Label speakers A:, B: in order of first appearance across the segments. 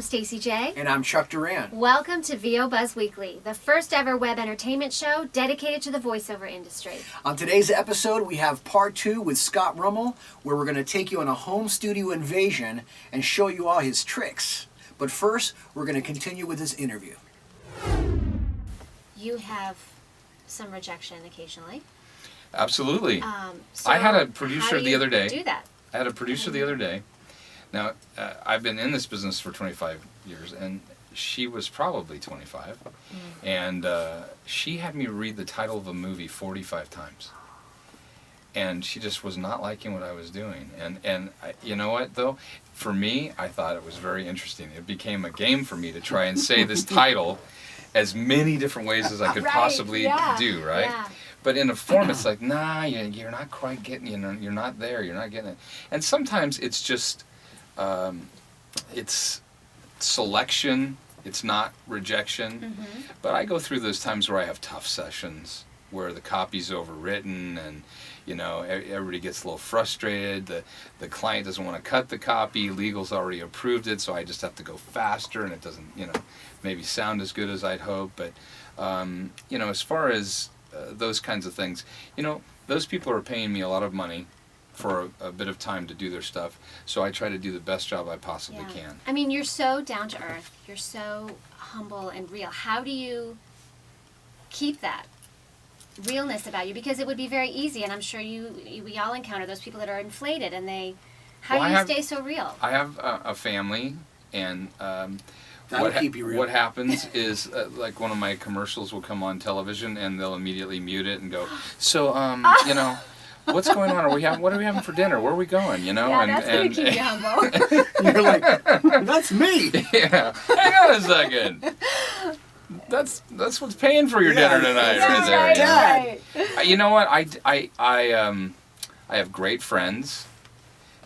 A: Stacey J.
B: And I'm Chuck Duran.
A: Welcome to VO Buzz Weekly, the first ever web entertainment show dedicated to the voiceover industry.
B: On today's episode, we have part 2 with Scott Rummell, where we're going to take you on a home studio invasion and show you all his tricks. But first, we're going to continue with this interview.
A: You have some rejection occasionally.
C: Absolutely.
A: So
C: I had a producer the other day.
A: Do that?
C: I had a producer the other day. Now, I've been in this business for 25 years, and she was probably 25. And she had me read the title of a movie 45 times. And she just was not liking what I was doing. And you know what, though? For me, I thought it was very interesting. It became a game for me to try and say this title as many different ways as I could possibly do, right?
A: Yeah.
C: But in a form, it's like, nah, you're not quite getting, you're not there, you're not getting it. And sometimes it's just, it's selection, it's not rejection.
A: Mm-hmm.
C: But I go through those times where I have tough sessions, where the copy's overwritten and, everybody gets a little frustrated. The client doesn't want to cut the copy, legal's already approved it, so I just have to go faster, and it doesn't, maybe sound as good as I'd hope. But, as far as those kinds of things, those people are paying me a lot of money for a bit of time to do their stuff, so I try to do the best job I possibly can.
A: I mean, you're so down to earth, you're so humble and real. How do you keep that realness about you? Because it would be very easy, and I'm sure we all encounter those people that are inflated, and how do you stay so real?
C: I have a family, and
B: Keep you real.
C: What happens is, like, one of my commercials will come on television, and they'll immediately mute it and go, so, what's going on? What are we having for dinner? Where are we going?
A: That's going to keep you humble.
B: You're like, that's me.
C: Yeah. Hang on a second. That's what's paying for your dinner tonight, right there.
A: Right.
C: You know what? I have great friends.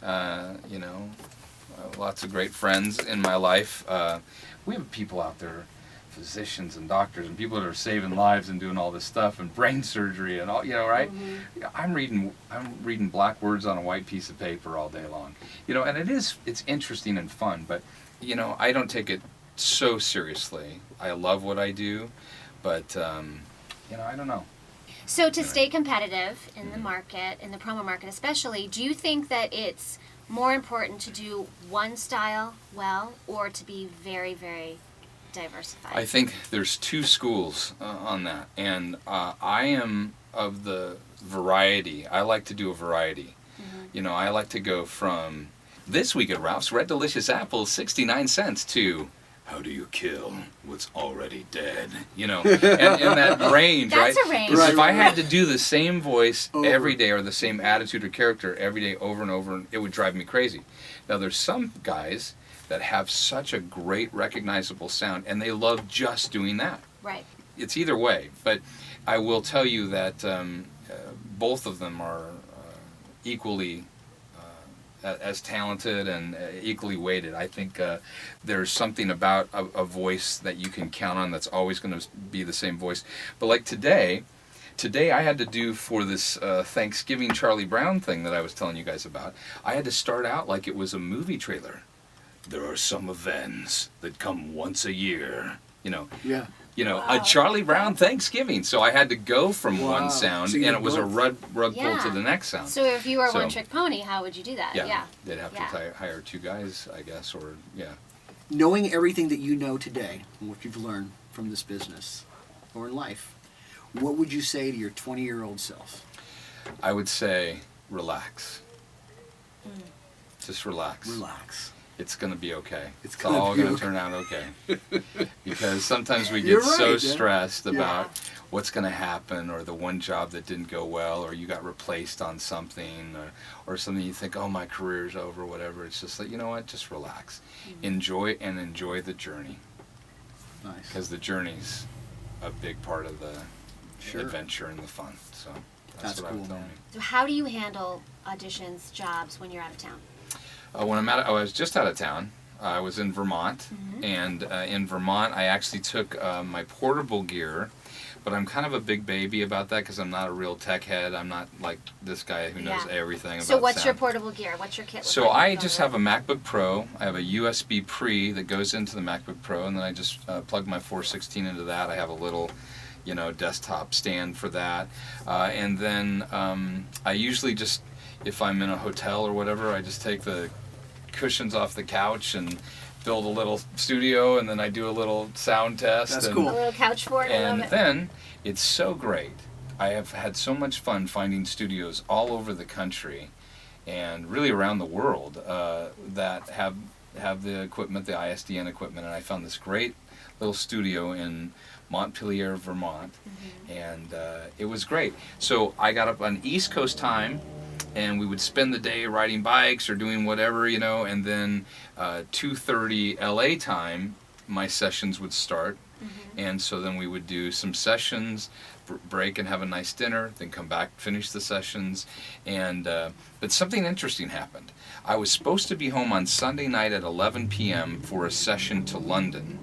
C: Lots of great friends in my life. We have people out there, physicians and doctors, and people that are saving lives and doing all this stuff, and brain surgery and all. Right?
A: Mm-hmm.
C: I'm reading black words on a white piece of paper all day long. And it's interesting and fun, but I don't take it so seriously. I love what I do, but I don't know.
A: So to stay competitive in the market, in the promo market especially, do you think that it's more important to do one style well, or to be very, very diversified?
C: I think there's two schools on that, and I am of the variety. I like to do a variety.
A: Mm-hmm.
C: I like to go from this week at Ralph's Red Delicious Apples, 69 cents, to how do you kill what's already dead? And that range,
A: That's
C: right?
A: a range.
C: Because if I had to do the same voice every day, or the same attitude or character every day over and over, it would drive me crazy. Now, there's some guys that have such a great recognizable sound, and they love just doing that.
A: Right.
C: It's either way, but I will tell you that both of them are equally as talented and equally weighted. I think there's something about a voice that you can count on that's always going to be the same voice. But like today I had to do for this Thanksgiving Charlie Brown thing that I was telling you guys about, I had to start out like it was a movie trailer. There are some events that come once a year,
B: Yeah.
C: a Charlie Brown Thanksgiving. So I had to go from one sound,
B: So
C: and it was a rug pull
A: Yeah.
C: to the next sound.
A: So if you were a one-trick pony, how would you do that?
C: Yeah, they'd have to hire two guys, I guess, or
B: Knowing everything that you know today, and what you've learned from this business or in life, what would you say to your 20-year-old self?
C: I would say relax. Just relax.
B: Relax.
C: It's going to be okay.
B: It's
C: all
B: be
C: going to
B: okay.
C: turn out okay. Because sometimes we
B: You're
C: get so
B: right, yeah.
C: stressed about what's going to happen, or the one job that didn't go well, or you got replaced on something, or something you think, oh, my career's over, whatever. It's just like, you know what? Just relax. Enjoy the journey.
B: Nice.
C: Because the journey's a big part of the adventure and the fun. So that's what I would tell me.
A: So how do you handle auditions, jobs when you're out of town?
C: When I was just out of town. I was in Vermont, and in Vermont I actually took my portable gear but I'm kind of a big baby about that because I'm not a real tech head. I'm not like this guy who knows everything about
A: So what's
C: sound.
A: your portable gear? What's your kit?
C: So I just have a MacBook Pro. I have a USB pre that goes into the MacBook Pro, and then I just plug my 416 into that. I have a little, desktop stand for that. And then I usually just, if I'm in a hotel or whatever, I just take the cushions off the couch and build a little studio, and then I do a little sound test.
B: That's
C: and,
B: cool.
A: A little couch fort.
C: And then it's so great. I have had so much fun finding studios all over the country and really around the world that have the equipment, the ISDN equipment, and I found this great little studio in Montpelier, Vermont, and it was great. So I got up on East Coast time, and we would spend the day riding bikes or doing whatever, and then 2:30 LA time, my sessions would start, and so then we would do some sessions, break and have a nice dinner, then come back, finish the sessions, and but something interesting happened. I was supposed to be home on Sunday night at 11 p.m. for a session to London,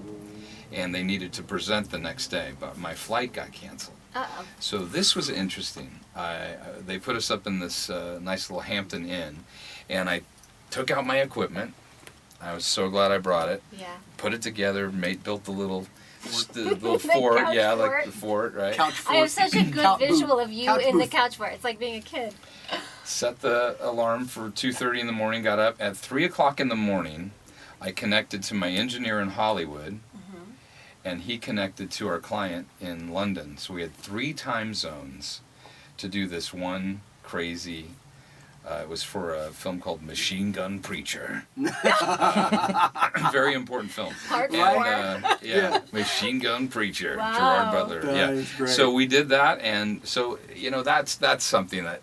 C: and they needed to present the next day, but my flight got canceled.
A: Uh-oh.
C: So this was interesting. They put us up in this nice little Hampton Inn, and I took out my equipment. I was so glad I brought it.
A: Yeah.
C: Put it together, built the little
A: The
C: fort,
A: couch
C: yeah,
A: fort.
C: like the fort, right?
B: Couch fort.
A: I have such a good
B: Couch
A: visual
B: booth.
A: of you
B: Couch
A: in the
B: booth.
A: couch fort. It's like being a kid.
C: Set the alarm for 2:30 in the morning. Got up at 3 o'clock in the morning. I connected to my engineer in Hollywood, and he connected to our client in London. So we had 3 time zones to do this one crazy. It was for a film called Machine Gun Preacher. Very important film.
A: Part
C: And,
A: four.
C: yeah, Machine Gun Preacher,
A: Wow.
C: Gerard Butler.
B: That
C: yeah.
B: is great.
C: So we did that, and so that's something that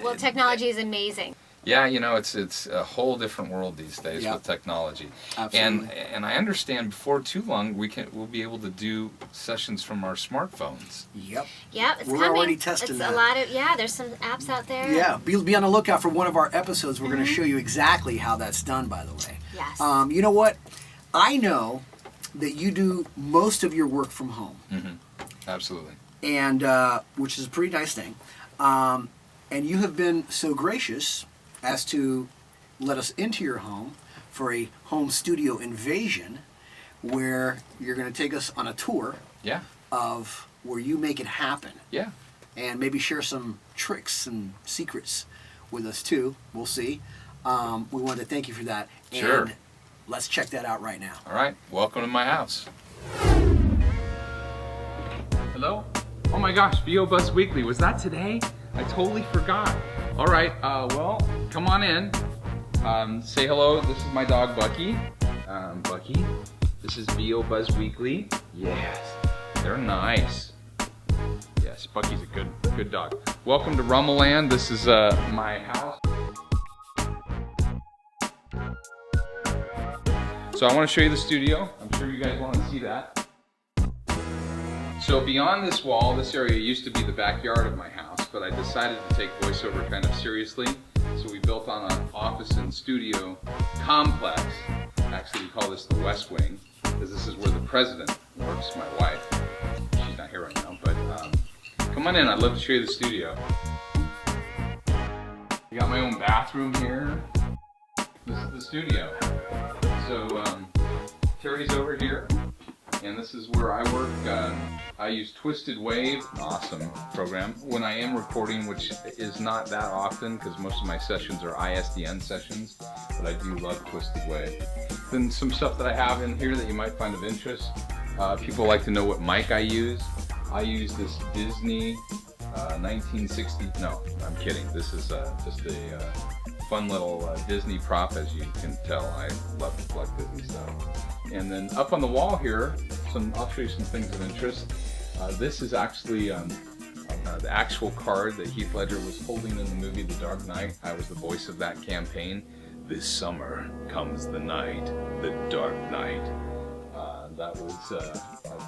A: Well, technology is amazing.
C: Yeah, it's a whole different world these days
B: Yeah.
C: with technology.
B: Absolutely.
C: And I understand before too long we'll be able to do sessions from our smartphones.
B: Yep.
A: Yeah, it's
B: We're
A: coming.
B: already testing
A: it's
B: that.
A: a lot of there's some apps out there.
B: Yeah, be on the lookout for one of our episodes. We're going to show you exactly how that's done, by the way.
A: Yes.
B: You know what? I know that you do most of your work from home,
C: Absolutely.
B: and which is a pretty nice thing. And you have been so gracious as to let us into your home for a home studio invasion, where you're going to take us on a tour
C: Yeah.
B: of where you make it happen.
C: Yeah.
B: And maybe share some tricks and secrets with us too. We'll see. We wanted to thank you for that.
C: Sure.
B: And let's check that out right now.
C: All right. Welcome to my house. Hello? Oh my gosh, VO Buzz Weekly. Was that today? I totally forgot. All right. Well, come on in. Say hello. This is my dog, Bucky. Bucky. This is VO Buzz Weekly. Yes. They're nice. Yes, Bucky's a good dog. Welcome to Rummell Land. This is my house. So I want to show you the studio. I'm sure you guys want to see that. So beyond this wall, this area used to be the backyard of my house, but I decided to take voiceover kind of seriously. So we built on an office and studio complex. Actually, we call this the West Wing, because this is where the president works, my wife. She's not here right now, but come on in. I'd love to show you the studio. I got my own bathroom here. This is the studio. So Terry's over here, and this is where I work. I use Twisted Wave, awesome program, when I am recording, which is not that often because most of my sessions are ISDN sessions, but I do love Twisted Wave. Then some stuff that I have in here that you might find of interest. People like to know what mic I use. I use this Disney 1960, no, I'm kidding. This is just a fun little Disney prop, as you can tell. I love Disney stuff. And then up on the wall here, I'll show you some things of interest. This is actually the actual card that Heath Ledger was holding in the movie The Dark Knight. I was the voice of that campaign. This summer comes the night, the Dark Knight. That was a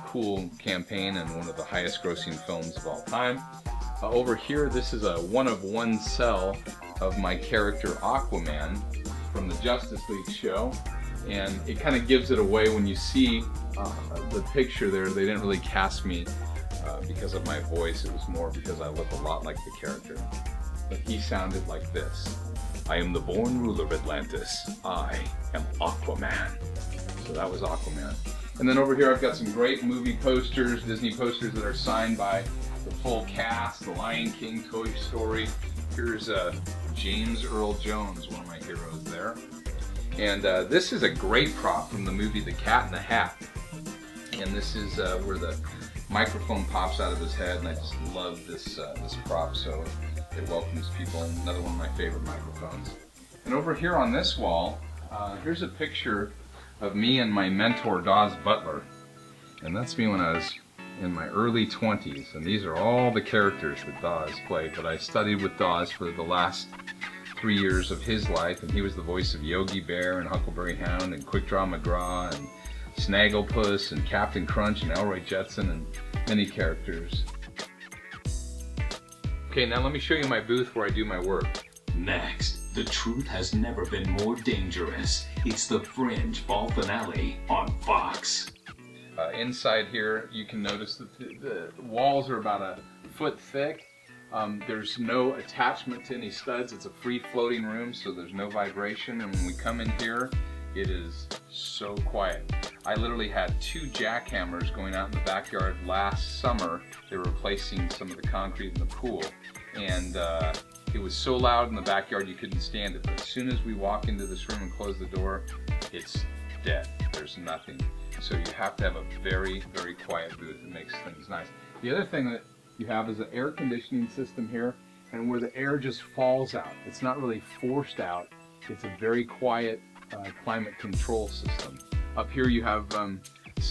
C: cool campaign and one of the highest grossing films of all time. Over here, this is a one-of-one cell of my character Aquaman from the Justice League show. And it kind of gives it away when you see the picture there. They didn't really cast me because of my voice. It was more because I look a lot like the character. But he sounded like this. I am the born ruler of Atlantis. I am Aquaman. So that was Aquaman. And then over here I've got some great movie posters, Disney posters that are signed by the full cast, The Lion King, Toy Story. Here's James Earl Jones, one of my heroes there. And this is a great prop from the movie The Cat in the Hat. And this is where the microphone pops out of his head, and I just love this prop, so it welcomes people. Another one of my favorite microphones. And over here on this wall, here's a picture of me and my mentor, Daws Butler. And that's me when I was in my early 20s. And these are all the characters that Daws played. But I studied with Daws for the last 3 years of his life, and he was the voice of Yogi Bear and Huckleberry Hound and Quick Draw McGraw and Snagglepuss and Captain Crunch and Elroy Jetson and many characters. Okay, now let me show you my booth where I do my work.
D: Next, the truth has never been more dangerous. It's The Fringe Fall Finale on Fox.
C: Inside here, you can notice that the walls are about a foot thick. There's no attachment to any studs. It's a free floating room, so there's no vibration. And when we come in here, it is so quiet. I literally had 2 jackhammers going out in the backyard last summer. They were replacing some of the concrete in the pool. And it was so loud in the backyard you couldn't stand it. But as soon as we walk into this room and close the door, it's dead. There's nothing. So you have to have a very, very quiet booth. It makes things nice. The other thing that you have is an air conditioning system here, and where the air just falls out. It's not really forced out. It's a very quiet climate control system. Up here you have,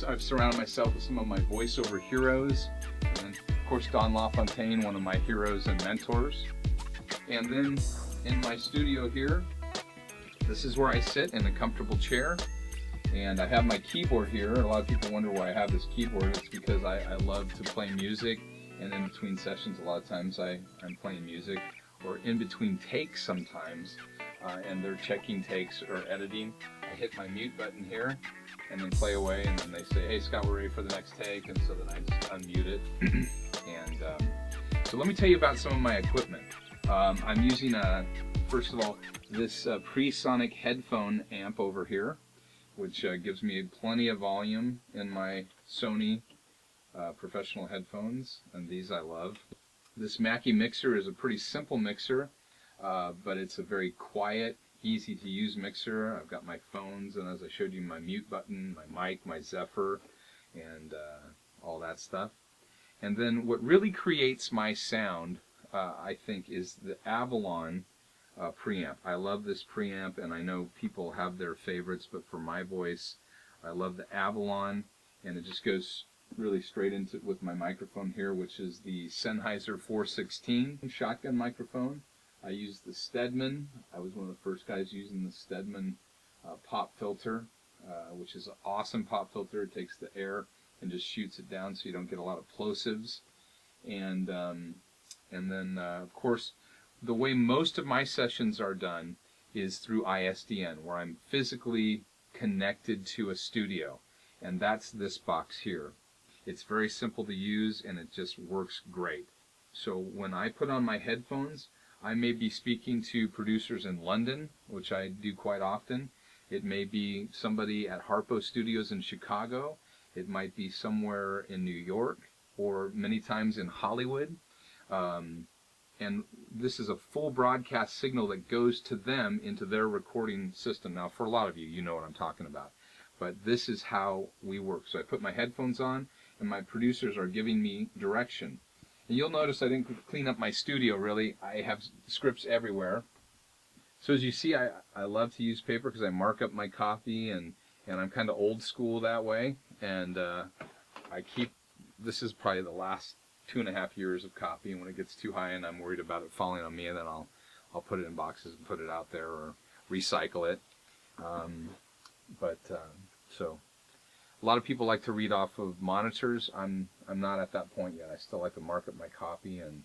C: I've surrounded myself with some of my voiceover heroes, and then of course Don LaFontaine, one of my heroes and mentors. And then in my studio here, this is where I sit in a comfortable chair, and I have my keyboard here. A lot of people wonder why I have this keyboard. It's because I love to play music, and in between sessions a lot of times I'm playing music, or in between takes sometimes, and they're checking takes or editing. I hit my mute button here and then play away, and then they say, hey Scott, we're ready for the next take, and so then I just unmute it. And so let me tell you about some of my equipment. I'm using, first of all, this pre-sonic headphone amp over here, which gives me plenty of volume in my Sony professional headphones, and these I love. This Mackie mixer is a pretty simple mixer, but it's a very quiet, easy to use mixer. I've got my phones, and as I showed you, my mute button, my mic, my Zephyr, and all that stuff. And then what really creates my sound, I think, is the Avalon Preamp. I love this preamp, and I know people have their favorites, but for my voice, I love the Avalon, and it just goes really straight into with my microphone here, which is the Sennheiser 416 shotgun microphone. I use the Stedman. I was one of the first guys using the Stedman pop filter, which is an awesome pop filter. It takes the air and just shoots it down so you don't get a lot of plosives. And then, of course, the way most of my sessions are done is through ISDN, where I'm physically connected to a studio. And that's this box here. It's very simple to use, and it just works great. So when I put on my headphones, I may be speaking to producers in London, which I do quite often. It may be somebody at Harpo Studios in Chicago. It might be somewhere in New York, or many times in Hollywood. And this is a full broadcast signal that goes to them into their recording system. Now, for a lot of you, you know what I'm talking about. But this is how we work. So I put my headphones on, and my producers are giving me direction. And you'll notice I didn't clean up my studio, really. I have scripts everywhere. So as you see, I love to use paper because I mark up my copy, and I'm kind of old school that way. And I keep, this is probably the last 2.5 years of copy, and when it gets too high and I'm worried about it falling on me, then I'll put it in boxes and put it out there or recycle it. So a lot of people like to read off of monitors. I'm not at that point yet. I still like to mark up my copy, and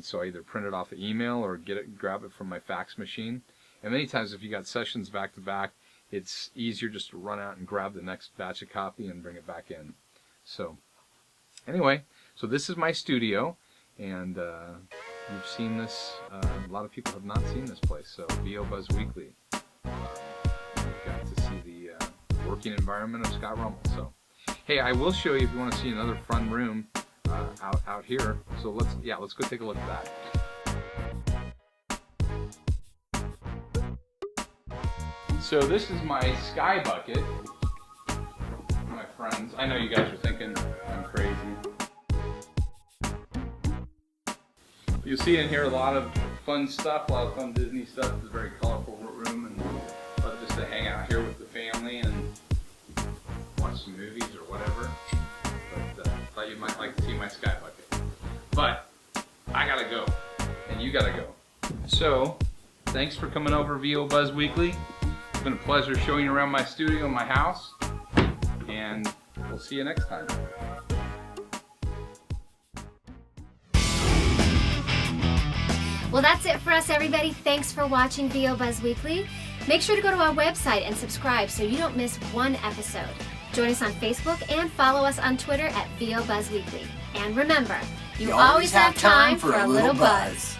C: so I either print it off of email or grab it from my fax machine. And many times if you got sessions back to back, it's easier just to run out and grab the next batch of copy and bring it back in. So anyway, So this is my studio, and you've seen this. A lot of people have not seen this place. So VO Buzz Weekly. You've got to see the working environment of Scott Rummell. So, hey, I will show you if you want to see another fun room out here. So let's go take a look at that. So this is my sky bucket, my friends. I know you guys are thinking I'm crazy. You'll see in here a lot of fun stuff, a lot of fun Disney stuff. It's a very colorful room, and love just to hang out here with the family and watch some movies or whatever. But thought you might like to see my sky bucket. But I gotta go, and you gotta go. So thanks for coming over, VO Buzz Weekly. It's been a pleasure showing you around my studio and my house, and we'll see you next time.
A: Well, that's it for us, everybody. Thanks for watching VO Buzz Weekly. Make sure to go to our website and subscribe so you don't miss one episode. Join us on Facebook and follow us on Twitter at VO Buzz Weekly. And remember, you always have time for a little buzz.